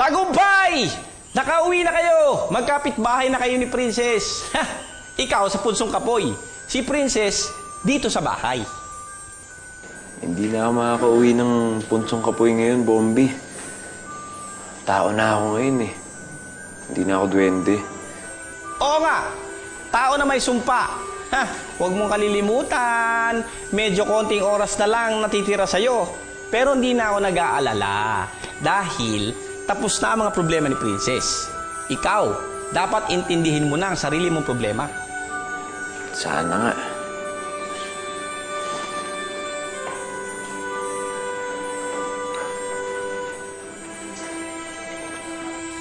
Tagumpay! Nakauwi na kayo! Magkapit-bahay na kayo ni Princess. Ikaw sa punsong kapoy. Si Princess dito sa bahay. Hindi na ako makakauwi ng punsong kapoy ngayon, Bombi. Tao na ako ngayon eh. Hindi na ako duwende. Oo nga! Tao na may sumpa. Huwag mong kalilimutan. Medyo konting oras na lang natitira sa'yo. Pero hindi na ako nag-aalala. Dahil tapos na ang mga problema ni Princess. Ikaw, dapat intindihin mo na ang sarili mong problema. Sana nga.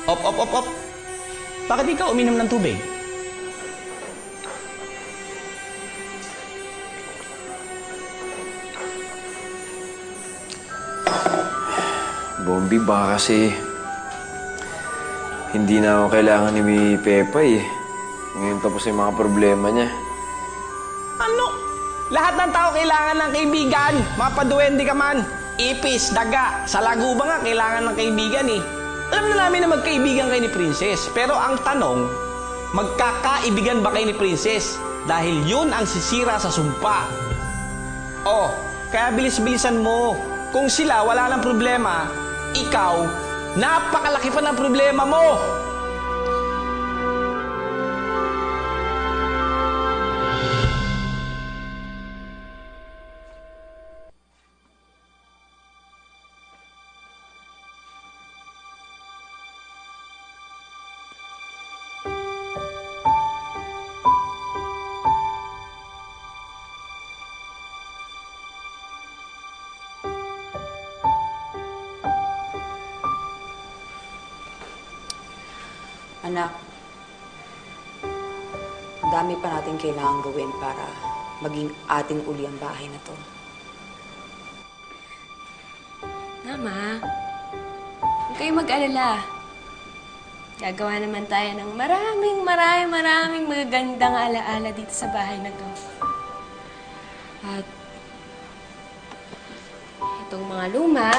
Op. Bakit ikaw uminom ng tubig? Bombi, baka kasi hindi na ako kailangan ni Pepay eh. Ngayon tapos yung mga problema niya. Ano? Lahat ng tao kailangan ng kaibigan. Mapaduwende ka man. Ipis, daga. Sa Laguba nga, kailangan ng kaibigan eh. Alam na namin na magkaibigan kayo ni Princess. Pero ang tanong, magkakaibigan ba kayo ni Princess? Dahil yun ang sisira sa sumpa. Oh, kaya bilis-bilisan mo. Kung sila wala ng problema, ikaw, napakalaki pa ng problema mo. Anak, ang dami pa natin kailangan gawin para maging atin uli ang bahay na to. Mama, huwag kayo mag-alala. Gagawa naman tayo ng maraming magagandang alaala dito sa bahay na to. At itong mga luma,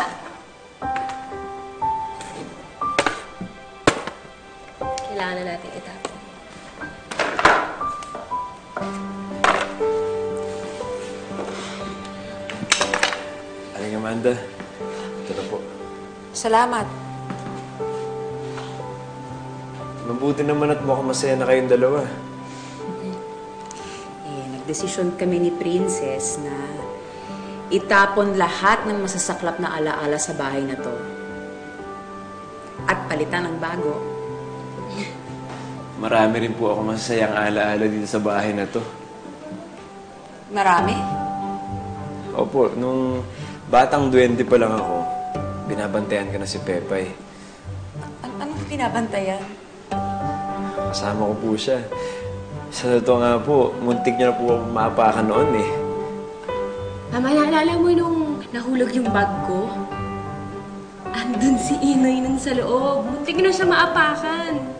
kailangan na natin itapon. Aling Amanda, ito na po. Salamat. Mabuti naman at mukhang masaya na kayong dalawa. Nagdesisyon kami ni Princess na itapon lahat ng masasaklap na alaala sa bahay na to. At palitan ng bago. Marami rin po ako masasayang alaala dito sa bahay na to. Marami? Opo, nung batang duwende pa lang ako, binabantayan ko na si Pepay. Anong binabantayan? Kasama ko po siya. Sa totoo nga po, muntik niya na po ako maapakan noon eh. Mama, naalala mo nung nahulog yung bag ko? Andun si Inoy nun sa loob. Muntik na siya maapakan.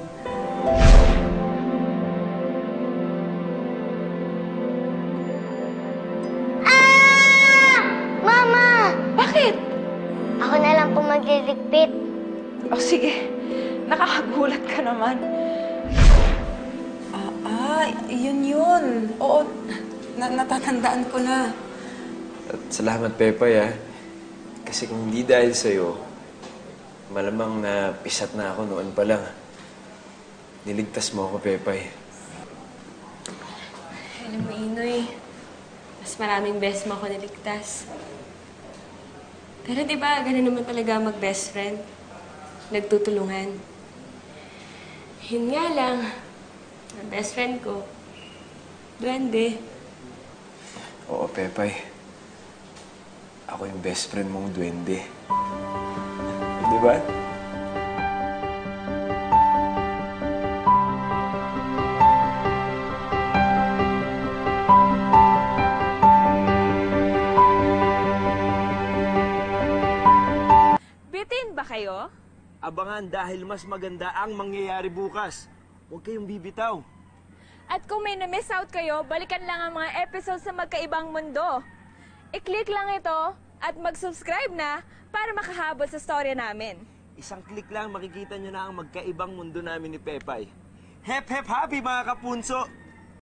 Ako na lang po magliligpit. Oh, sige. Nakakagulat ka naman. Yun. Oo, natatandaan ko na. At salamat, Pepay, Kasi kung hindi dahil sa'yo, malamang na pisat na ako noon pa lang. Niligtas mo ako, Pepay. Alam mo, Inoy, mas maraming best mo ako niligtas. Pero diba, ganun naman talaga mag-best friend. Nagtutulungan. Yun nga lang, ang best friend ko, duwende. Oo, Pepay. Ako yung best friend mong duwende. Diba? Kayo? Abangan dahil mas maganda ang mangyayari bukas. Huwag kayong bibitaw. At kung may na-miss out kayo, balikan lang ang mga episodes sa Magkaibang Mundo. I-click lang ito at mag-subscribe na para makahabol sa storya namin. Isang click lang makikita nyo na ang magkaibang mundo namin ni Pepay. Hep hep happy mga kapunso!